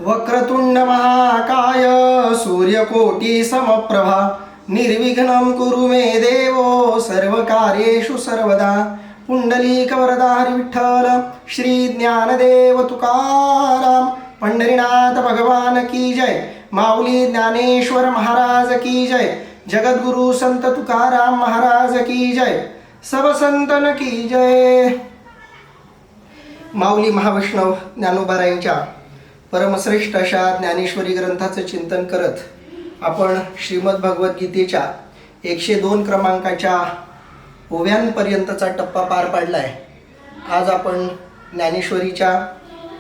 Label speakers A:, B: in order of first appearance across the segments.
A: वक्रतुंड महाकाय सूर्यकोटी समप्रभा निर्विघ्नं कुरु मे देवो सर्वकार्येषु सर्वदा. पुंडलीक वरदा हरी विठ्ठल श्री ज्ञानदेव तुकाराम. पंढरीनाथ भगवान की जय. माऊली ज्ञानेश्वर महाराज की जय. जगद्गुरु संत तुकाराम महाराज की जय. सब संतन की जय. माऊली महावैष्णव ज्ञानोबारायांच्या परमश्रेष्ठ अशा ज्ञानेश्वरी ग्रंथाचं चिंतन करत आपण श्रीमद भगवद्गीतेच्या 102 क्रमांकाच्या ओव्यांपर्यंतचा टप्पा पार पाडला आहे. आज आपण ज्ञानेश्वरीच्या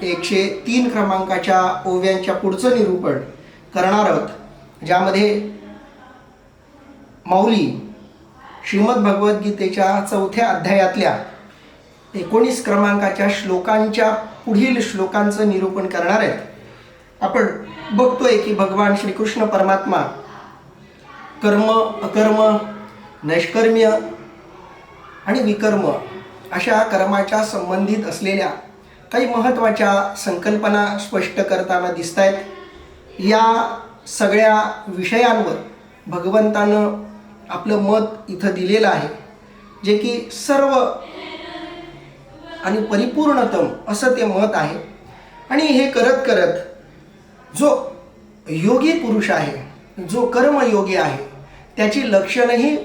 A: 103 क्रमांकाच्या ओव्यांच्या पुढचं निरूपण करणार आहोत, ज्यामध्ये माऊली श्रीमद भगवद्गीतेच्या 4थ्या अध्यायातल्या 19 क्रमांकाच्या श्लोकांच्या पुढील श्लोकांचं निरूपण करणार आहेत. आपण बघतोय की भगवान श्रीकृष्ण परमात्मा कर्म, अकर्म, नैष्कर्म्य आणि विकर्म अशा कर्माच्या संबंधित असलेल्या काही महत्त्वाच्या संकल्पना स्पष्ट करताना दिसत आहेत. या सगळ्या विषयांवर भगवंतानं आपलं मत इथं दिलेलं आहे, जे की सर्व आणि परिपूर्णतम असं ते मत आहे. आणि हे करत करत जो योगी पुरुष आहे, जो कर्मयोगी आहे, त्याची लक्षणंही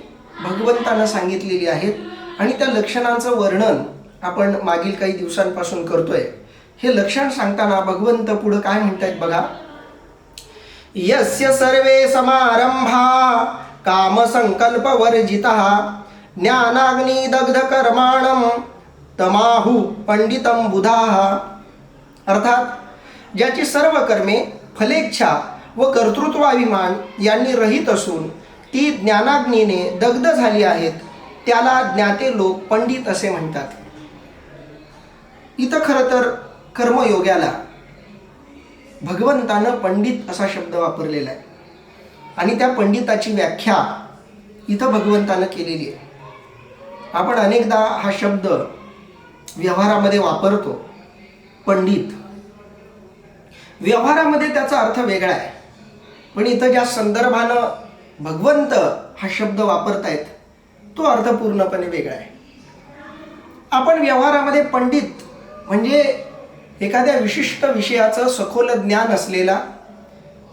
A: भगवंतानं सांगितलेली आहेत. आणि त्या लक्षणांचं वर्णन आपण मागील काही दिवसांपासून करतोय. हे लक्षण सांगताना भगवंत पुढं काय म्हणतायत बघा. यस्य सर्वे समारंभा कामसंकल्पवर्जितः ज्ञानाग्नी दग्ध कर्माणं तमाहु पंडितम बुधाः. अर्थात ज्याची सर्व कर्मे फलेच्छा व कर्तृत्वाभिमान यांनी रहित असून ती ज्ञानाग्नीने दग्ध झाली आहेत, त्याला ज्ञाते लोक पंडित असे म्हणतात. इथं खरं तर कर्मयोग्याला भगवंतानं पंडित असा शब्द वापरलेला आहे आणि त्या पंडिताची व्याख्या इथं भगवंतानं केलेली आहे. आपण अनेकदा हा शब्द व्यवहारामध्ये वापरतो, पंडित. व्यवहारामध्ये त्याचा अर्थ वेगळा आहे, पण इथं ज्या संदर्भानं भगवंत हा शब्द वापरतायत तो अर्थ पूर्णपणे वेगळा आहे. आपण व्यवहारामध्ये पंडित म्हणजे एखाद्या विशिष्ट विषयाचं सखोल ज्ञान असलेला,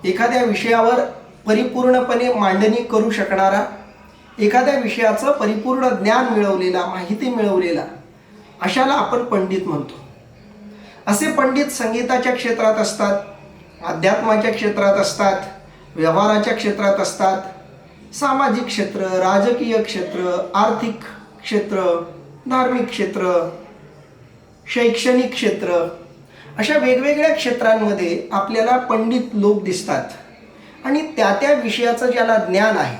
A: एखाद्या विषयावर परिपूर्णपणे मांडणी करू शकणारा, एखाद्या विषयाचं परिपूर्ण ज्ञान मिळवलेला, माहिती मिळवलेला, अशाला आपण पंडित म्हणतो. असे पंडित संगीताच्या क्षेत्रात असतात, अध्यात्माच्या क्षेत्रात असतात, व्यवहाराच्या क्षेत्रात असतात, सामाजिक क्षेत्र, राजकीय क्षेत्र, आर्थिक क्षेत्र, धार्मिक क्षेत्र, शैक्षणिक क्षेत्र, अशा वेगवेगळ्या क्षेत्रांमध्ये आपल्याला पंडित लोक दिसतात. आणि त्या विषयाचं ज्याला ज्ञान आहे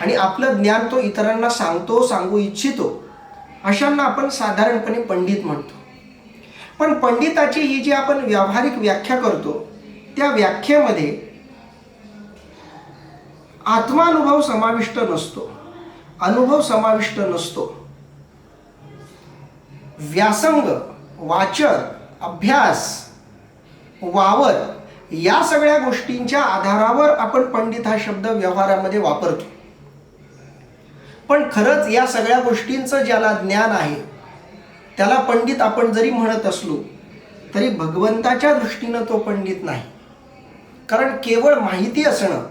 A: आणि आपलं ज्ञान तो इतरांना सांगू इच्छितो, अशांना आपण साधारणपणे पंडित म्हणतो. पण पंडिताची ही जी आपण व्यावहारिक व्याख्या करतो, त्या व्याख्येमध्ये आत्मानुभव समाविष्ट नसतो, अनुभव समाविष्ट नसतो. व्यासंग, वाचन, अभ्यास, वावर या सगळ्या गोष्टींच्या आधारावर आपण पंडित हा शब्द व्यवहारामध्ये वापरतो. पण खरंच या सगळ्या गोष्टींचं ज्याला ज्ञान आहे त्याला पंडित आपण जरी म्हणत असलो तरी भगवंताच्या दृष्टीनं तो पंडित नाही. कारण केवळ माहिती असणं,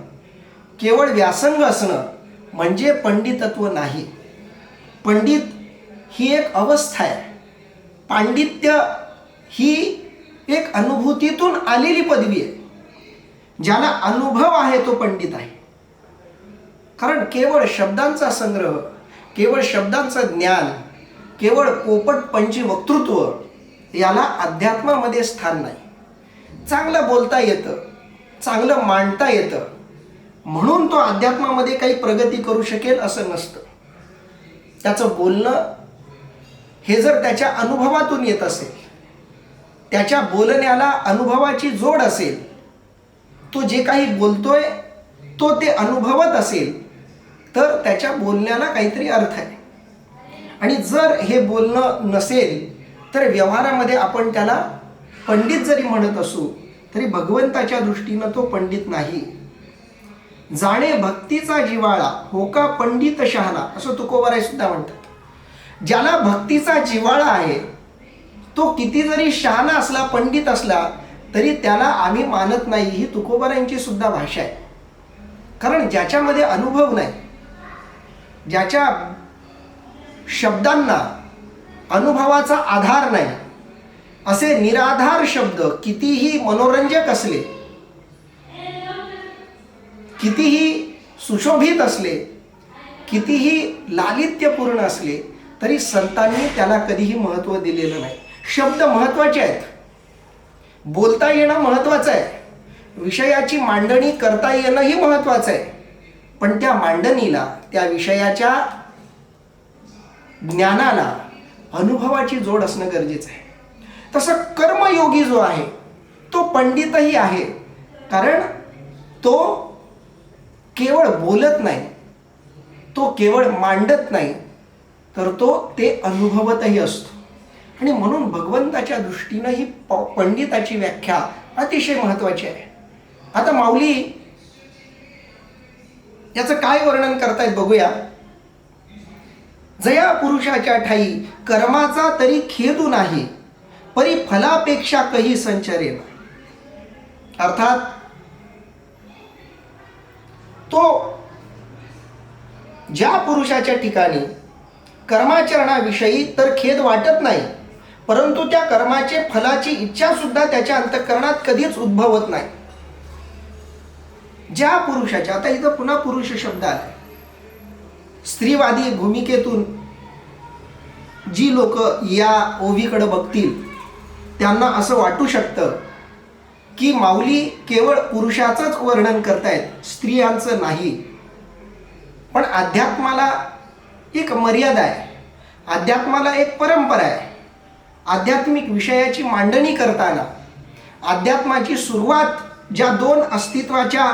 A: केवळ व्यासंग असणं म्हणजे पंडितत्व नाही. पंडित ही एक अवस्था आहे. पांडित्य ही एक अनुभूतीतून आलेली पदवी आहे. ज्याला अनुभव आहे तो पंडित आहे. कारण केवळ शब्दांचा संग्रह, केवळ शब्दांचं ज्ञान, केवळ पोपट पंची वक्तृत्व याला अध्यात्मामध्ये स्थान नाही. चांगलं बोलता येतं, चांगलं मांडता येतं म्हणून तो अध्यात्मामध्ये काही प्रगती करू शकेल असं नसतं. त्याचं बोलणं हे जर त्याच्या अनुभवातून येत असेल, त्याच्या बोलण्याला अनुभवाची जोड असेल, तो जे काही बोलतोय तो ते अनुभवत असेल, तर त्याच्या बोलण्याला काहीतरी अर्थ आहे. आणि जर हे बोलणं नसेल तर व्यवहारामध्ये आपण त्याला पंडित जरी म्हणत असू तरी भगवंताच्या दृष्टीनं तो पंडित नाही. जाणे भक्तीचा जिव्हाळा हो का पंडित शहाणा, असं तुकोबाराय सुद्धा म्हणतात. ज्याला भक्तीचा जिव्हाळा आहे तो किती जरी शहाणा असला, पंडित असला, तरी त्याला आम्ही मानत नाही, ही तुकोबारायांची सुद्धा भाषा आहे. कारण ज्याच्यामध्ये अनुभव नाही, ज्याच्या शब्दांना अनुभवाचा आधार नाही, असे निराधार शब्द कितीही मनोरंजक असले, कितीही सुशोभित असले, कितीही लालित्यपूर्ण असले, तरी संतांनी त्याला कधीही महत्त्व दिलेलं नाही. शब्द महत्त्वाचे आहेत, बोलता येणं महत्त्वाचं आहे, विषयाची मांडणी करता येणंही महत्त्वाचं आहे, पण त्या मांडणीला, त्या विषयाच्या ज्ञानाला अनुभवाची जोड असणं गरजेचं आहे. तसं कर्मयोगी जो आहे तो पंडितही आहे, कारण तो केवळ बोलत नाही, तो केवळ मांडत नाही, तर तो ते अनुभवतही असतो. आणि म्हणून भगवंताच्या दृष्टीनं ही पंडिताची व्याख्या अतिशय महत्त्वाची आहे. आता माऊली याचं काय वर्णन करतायत बघूया. जया पुरुषाच्या ठाई कर्माचा तरी खेदू नाही, परी फलापेक्षा कही संचरेना. अर्थात तो ज्या पुरुषाच्या ठिकाणी कर्माचरणाविषयी तर खेद वाटत नाही, परंतु त्या कर्माचे फलाची इच्छा सुद्धा त्याच्या अंतःकरणात कधीच उद्भवत नाही. ज्या पुरुषाच्या, आता इथं पुन्हा पुरुष शब्द आला, स्त्रीवादी भूमिकेतून जी लोक या ओवीकडे बघतील त्यांना असं वाटू शकतं की माऊली केवळ पुरुषाचंच वर्णन करतायत, स्त्रियांचं नाही. पण अध्यात्माला एक मर्यादा आहे, अध्यात्माला एक परंपरा आहे. आध्यात्मिक विषयाची मांडणी करताना अध्यात्माची सुरुवात ज्या दोन अस्तित्वाच्या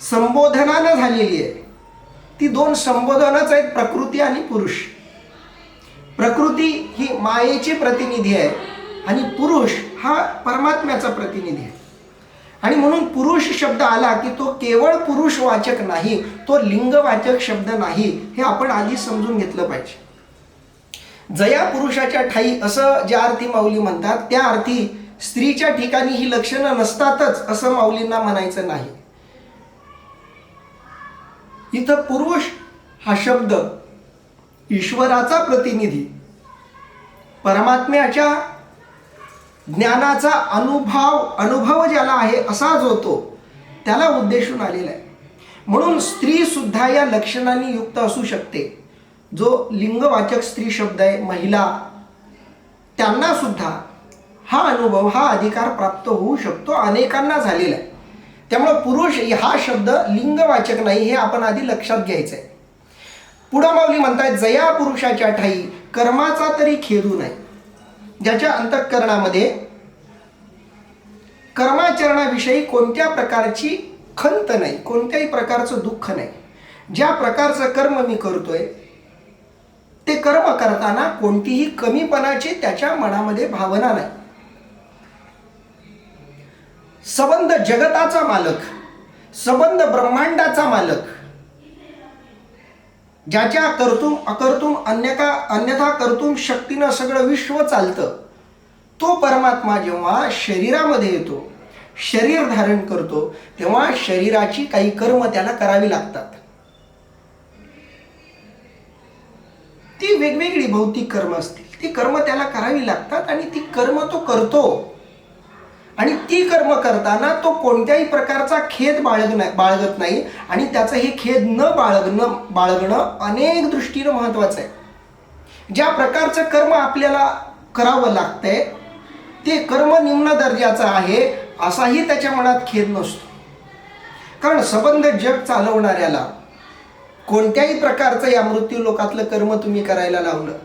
A: संबोधनानं झालेली आहे, ती दोन संबोधनच आहेत, प्रकृती आणि पुरुष. प्रकृती ही मायेची प्रतिनिधी आहे आणि पुरुष हा परमात्म्याचा प्रतिनिधी आहे. आणि म्हणून पुरुष शब्द आला की तो केवळ पुरुषवाचक नाही, तो लिंगवाचक शब्द नाही, हे आपण आधी समजून घेतलं पाहिजे. जया पुरुषाच्या ठाई असं ज्या अर्थी माऊली म्हणतात, त्या अर्थी स्त्रीच्या ठिकाणी ही लक्षणं नसतातच असं माऊलींना म्हणायचं नाही. इथं पुरुष हा शब्द ईश्वराचा प्रतिनिधी, परमात्म्याच्या ज्ञानाचा अनुभव ज्याला आहे असा जो तो, त्याला उद्देशून आलेला आहे. म्हणून स्त्री सुद्धा या लक्षणांनी युक्त असू शकते. जो लिंगवाचक स्त्री शब्द आहे, महिला, त्यांना सुद्धा हा अनुभव, हा अधिकार प्राप्त होऊ शकतो, अनेकांना झालेला आहे. त्यामुळे पुरुष हा शब्द लिंगवाचक नाही, हे आपण आधी लक्षात घ्यायचं आहे. पुढं माऊली म्हणतायत, जया पुरुषाच्या ठाई कर्माचा तरी खेदू नाही. ज्याच्या अंतःकरणामध्ये कर्माचरणाविषयी कोणत्या प्रकारची खंत नाही, कोणत्याही प्रकारचं दुःख नाही. ज्या प्रकारचं कर्म मी करतोय ते कर्म करताना कोणतीही कमीपणाची त्याच्या मनामध्ये भावना नाही. सबंध जगताचा मालक, सबंध ब्रह्मांडाचा मालक, ज्याच्या कर्तुम अकर्तुम अन्यथा कर्तुम शक्तीनं सगळं विश्व चालतं, तो परमात्मा जेव्हा शरीरामध्ये येतो, शरीर धारण करतो, तेव्हा शरीराची काही कर्म त्याला करावी लागतात. ती वेगवेगळी भौतिक कर्म असतील, ती कर्म त्याला करावी लागतात आणि ती कर्म तो करतो. आणि ती कर्म करताना तो कोणत्याही प्रकारचा खेद बाळगत नाही. आणि त्याचं हे खेद न बाळगणं अनेक दृष्टीनं महत्त्वाचं आहे. ज्या प्रकारचं कर्म आपल्याला करावं लागतंय ते कर्म निम्न दर्जाचं आहे असाही त्याच्या मनात खेद नसतो. कारण सबंध जग चालवणाऱ्याला कोणत्याही प्रकारचं या मृत्यू लोकातलं कर्म तुम्ही करायला लावलं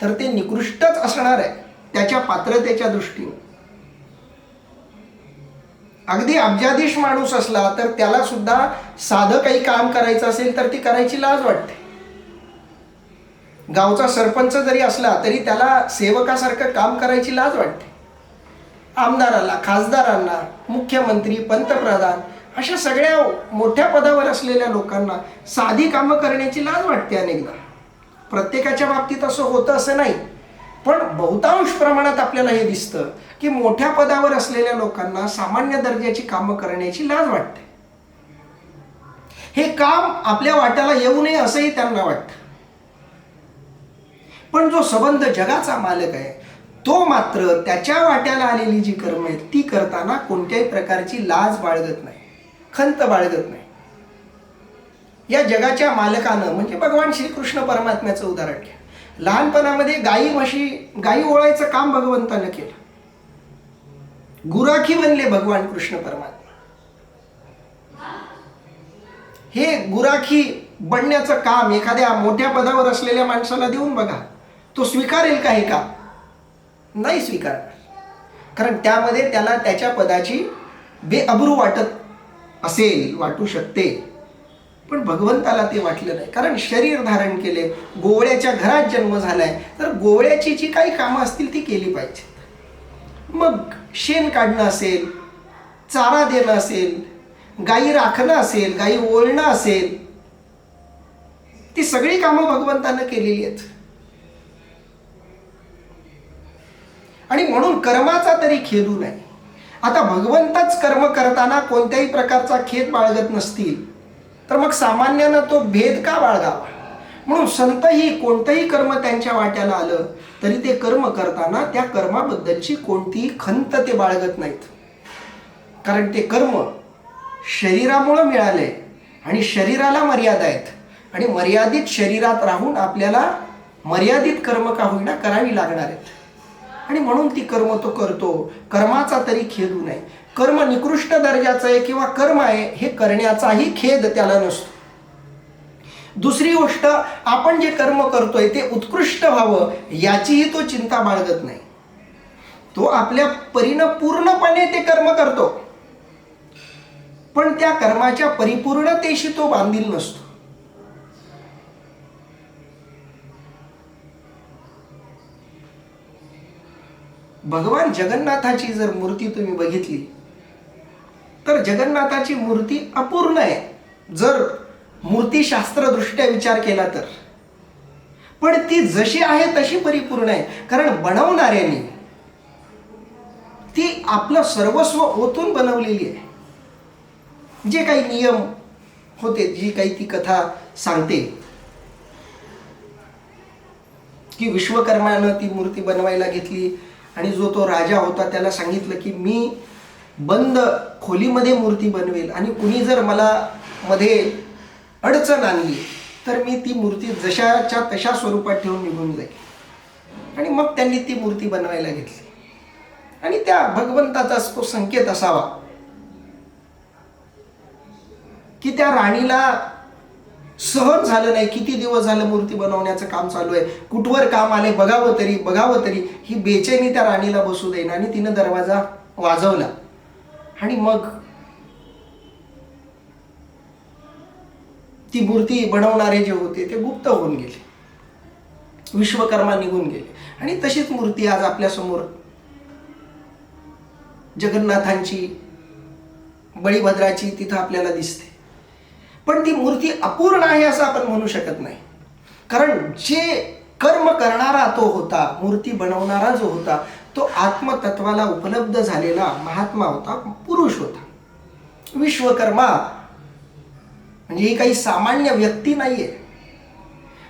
A: तर ते निकृष्टच असणार आहे त्याच्या पात्रतेच्या दृष्टीने. अगदी अब्जाधीश माणूस असला तर त्याला सुद्धा साधं काही काम करायचं असेल तर ती करायची लाज वाटते. गावचा सरपंच जरी असला तरी त्याला सेवकासारखं काम करायची लाज वाटते. आमदाराला, खासदारांना, मुख्यमंत्री, पंतप्रधान अशा सगळ्या मोठ्या पदावर असलेल्या लोकांना साधी कामं करण्याची लाज वाटते अनेकदा. प्रत्येकाच्या बाबतीत असं होतं असं नाही, पण बहुतांश प्रमाणात आपल्याला हे दिसतं की मोठ्या पदावर असलेल्या लोकांना सामान्य दर्जाची कामं करण्याची लाज वाटते. हे काम आपल्या वाट्याला येऊ नये असंही त्यांना वाटतं. पण जो संबंध जगाचा मालक आहे तो मात्र त्याच्या वाट्याला आलेली जी कर्म आहेत ती करताना कोणत्याही प्रकारची लाज बाळगत नाही, खंत बाळगत नाही. या जगाच्या मालकानं म्हणजे भगवान श्रीकृष्ण परमात्म्याचं उदाहरण घ्या. लहानपणामध्ये गायी ओळायचं काम भगवंतानं केलं. गुराखी बनले भगवान कृष्ण परमात्मा. हे गुराखी बनण्याचं काम एखाद्या मोठ्या पदावर असलेल्या माणसाला देऊन बघा, तो स्वीकारेल का हे काम? नाही स्वीकारणार. कारण त्यामध्ये त्याला त्याच्या पदाची बेअब्रू वाटू शकते. पण भगवंताला ते वाटलं नाही, कारण शरीर धारण केले, गोवळ्याच्या घरात जन्म झालाय, तर गोवळ्याची जी काही कामं असतील ती केली पाहिजेत. मग शेण काढणं असेल, चारा देणं असेल, गायी राखणं असेल, गायी ओळणं असेल, ती सगळी कामं भगवंतानं केलेली आहेत. आणि म्हणून कर्माचा तरी खेदू नाही. आता भगवंतच कर्म करताना कोणत्याही प्रकारचा खेद बाळगत नसतील तर मग सामान्यानं तो भेद का बाळगावा? म्हणून संतही कोणतंही कर्म त्यांच्या वाट्याला आलं तरी ते कर्म करताना त्या कर्माबद्दलची कोणतीही खंत ते बाळगत नाहीत. कारण ते कर्म शरीरामुळं मिळालंय आणि शरीराला मर्यादा आहेत आणि मर्यादित शरीरात राहून आपल्याला मर्यादित कर्म का होईना करावी लागणार आहेत. आणि म्हणून ती कर्म तो करतो. कर्माचा तरी खेदू नये. कर्म निकृष्ट दर्जाचं आहे किंवा कर्म आहे हे करण्याचाही खेद त्याला नसतो. दुसरी गोष्ट, आपण जे कर्म करतोय ते उत्कृष्ट व्हावं याचीही तो चिंता बाळगत नाही. तो आपल्या परीनं पूर्णपणे ते कर्म करतो, पण त्या कर्माच्या परिपूर्णतेशी तो बांधील नसतो. भगवान जगन्नाथाची जर मूर्ती तुम्ही बघितली तर जगन्नाथाची मूर्ती अपूर्ण आहे जर मूर्तीशास्त्रदृष्ट्या विचार केला तर. पण ती जशी आहे तशी परिपूर्ण आहे, कारण बनवणाऱ्याने ती आपलं सर्वस्व ओतून बनवलेली आहे. जे काही नियम होते, जी काही ती कथा सांगते की विश्वकर्मानं ती मूर्ती बनवायला घेतली आणि जो तो राजा होता त्याला सांगितलं की मी बंद खोलीमध्ये मूर्ती बनवेल आणि कुणी जर मला मध्ये अडचण आणली तर मी ती मूर्ती जशाच्या तशा स्वरूपात ठेवून निघून जाईल. आणि मग त्यांनी ती मूर्ती बनवायला घेतली. आणि त्या भगवंताचा तो संकेत असावा की त्या राणीला सहन झालं नाही. किती दिवस झालं मूर्ती बनवण्याचं काम चालू आहे, कुठवर काम आले बघावं तरी ही बेचैनी त्या राणीला बसू देईन. आणि तिनं दरवाजा वाजवला आणि मग ती मूर्ती बनवणारे जे होते ते गुप्त होऊन गेले, विश्वकर्मा निघून गेले. आणि तशीच मूर्ती आज आपल्या समोर जगन्नाथांची, बळीभद्राची तिथं आपल्याला दिसते. पण ती मूर्ती अपूर्ण आहे असं आपण म्हणू शकत नाही, कारण जे कर्म करणारा तो होता, मूर्ती बनवणारा जो होता तो आत्मतत्वाला उपलब्ध झालेला महात्मा होता, पुरुष होता. विश्वकर्मा म्हणजे ही काही सामान्य व्यक्ती नाहीये.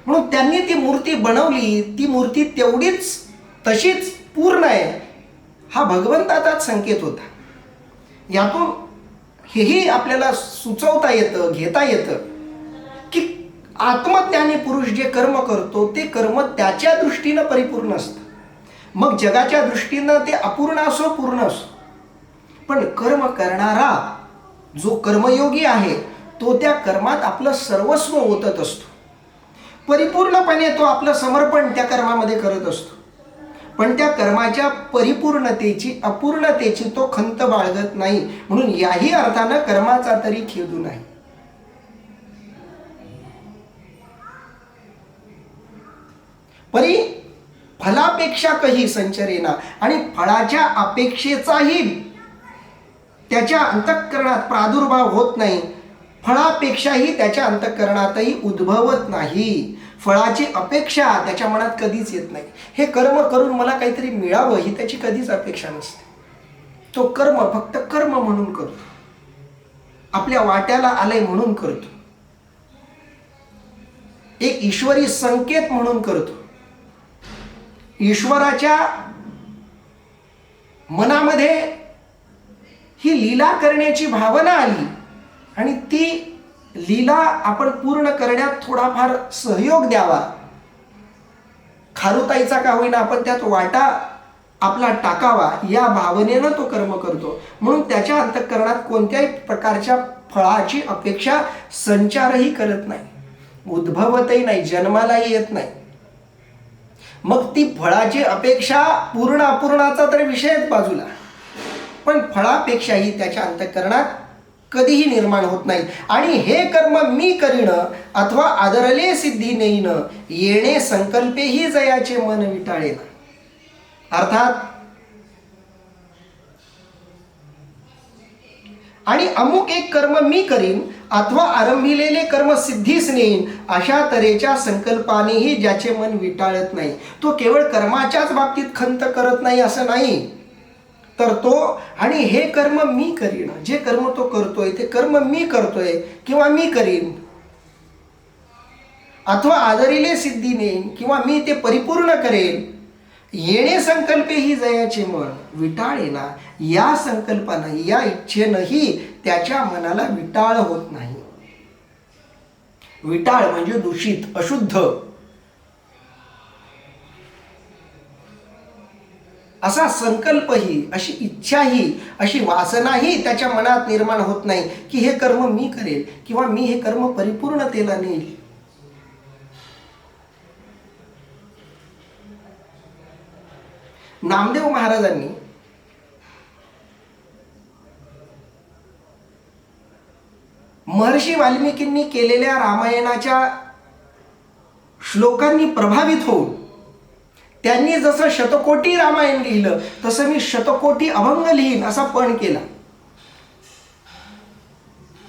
A: म्हणून त्यांनी ती मूर्ती बनवली, ती मूर्ती तेवढीच तशीच पूर्ण आहे हा भगवंताचाच संकेत होता. यातून हेही आपल्याला सुचवता येतं, घेता येतं की आत्मज्ञानी पुरुष जे कर्म करतो ते कर्म त्याच्या दृष्टीनं परिपूर्ण असतं. मग जगाच्या दृष्टीनं ते अपूर्ण असो पूर्ण असो, पण कर्म करणारा जो कर्मयोगी आहे तो त्या कर्मात आपलं सर्वस्व ओतत असतो. परिपूर्णपणे तो आपलं समर्पण त्या कर्मामध्ये करत असतो. पण त्या कर्माच्या परिपूर्णतेची, अपूर्णतेची तो खंत बाळगत नाही. म्हणून याही अर्थानं कर्माचा तरी खेदू नाही. फलापेक्षा कही संचरेना, आणि फळाच्या अपेक्षेचाही त्याच्या अंतःकरणात प्रादुर्भाव होत नाही, फळापेक्षाही त्याच्या अंतःकरणातही उद्भवत नाही. फळाची अपेक्षा त्याच्या मनात कधीच येत नाही. हे कर्म करून मला काहीतरी मिळावं ही त्याची कधीच अपेक्षा नसते. तो कर्म फक्त कर्म म्हणून करतो, आपल्या वाट्याला आलंय म्हणून करतो, एक ईश्वरी संकेत म्हणून करतो. ईश्वराच्या मनामध्ये ही लीला करण्याची भावना आली आणि ती लीला आपण पूर्ण करण्यात थोडाफार सहयोग द्यावा, खारुताईचा का होईना आपण त्यात वाटा आपला टाकावा, या भावनेनं तो कर्म करतो. म्हणून त्याच्या अंतःकरणात कोणत्याही प्रकारच्या फळाची अपेक्षा संचारही करत नाही, उद्भवतही नाही, जन्मालाही येत नाही. मग ती फळाची अपेक्षा पूर्ण अपूर्णाचा तर विषयच बाजूला, पण फळापेक्षाही त्याच्या अंतःकरणात कधीही निर्माण होत नाही. आणि हे कर्म मी करीन अथवा आदरले सिद्धी नेईन, येणे संकल्पेही जयाचे मन विटाळेन. अर्थात आणि अमुक एक कर्म मी करीन अथवा आरंभिलेले कर्म सिद्धीस नेईन, अशा तऱ्हेच्या संकल्पानेही ज्याचे मन विटाळत नाही. तो केवळ कर्माच्याच बाबतीत खंत करत नाही असं नाही, तर तो आणि हे कर्म मी करीन, जे कर्म तो करतोय ते कर्म मी करतोय किंवा मी करीन, अथवा आदरिले सिद्धी नेईन किंवा मी ते परिपूर्ण करेन, येणे संकल्पे ही जयाचे मन विटाळेना, या संकल्पानं या इच्छेनंही त्याच्या मनाला विटाळ होत नाही. विटाळ म्हणजे दूषित, अशुद्ध असा संकल्पही, अशी इच्छाही, अशी वासनाही त्याच्या मनात निर्माण होत नाही की हे कर्म मी करेल किंवा मी हे कर्म परिपूर्णतेला नेईल. नामदेव महाराजांनी महर्षी वाल्मिकींनी केलेल्या रामायणाच्या श्लोकांनी प्रभावित होऊन त्यांनी जसं शतकोटी रामायण लिहिलं तसं मी शतकोटी अभंग लिहीन असा पण केला,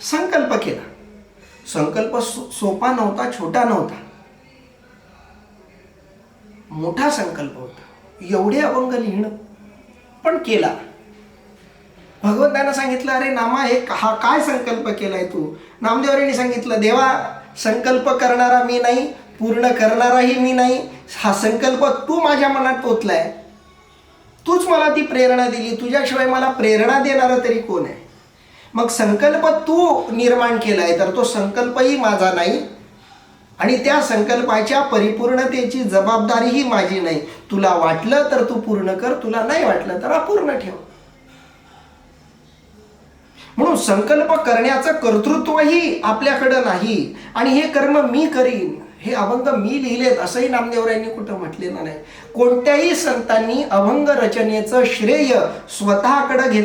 A: संकल्प केला. संकल्प सोपा नव्हता, छोटा नव्हता, मोठा संकल्प होता. एवढे अभंग लिहिणं पण केला. भगवंतानं सांगितलं, अरे नामा हे हा काय संकल्प केलाय तू? नामदेवांनी सांगितलं, देवा संकल्प करणारा मी नाही, पूर्ण करणाराही मी नाही, हा संकल्प तू माझ्या मनात पोचलाय, तूच मला ती प्रेरणा दिली, तुझ्याशिवाय मला प्रेरणा देणारा तरी कोण आहे? मग संकल्प तू निर्माण केलाय तर तो संकल्पही माझा नाही आणि त्या संकल्पाच्या परिपूर्णतेची जबाबदारीही माझी नाही. तुला वाटलं तर तू पूर्ण कर, तुला नाही वाटलं तर अपूर्ण ठेव. म्हणून संकल्प करण्याचं कर्तृत्वही आपल्याकडं नाही. आणि हे कर्म मी करीन, हे अभंग मी लिहिलेत असंही नामदेवरायांनी कुठं म्हटलेलं नाही. कोणत्याही संतांनी अभंग रचनेचं श्रेय स्वतःकडे घेतलं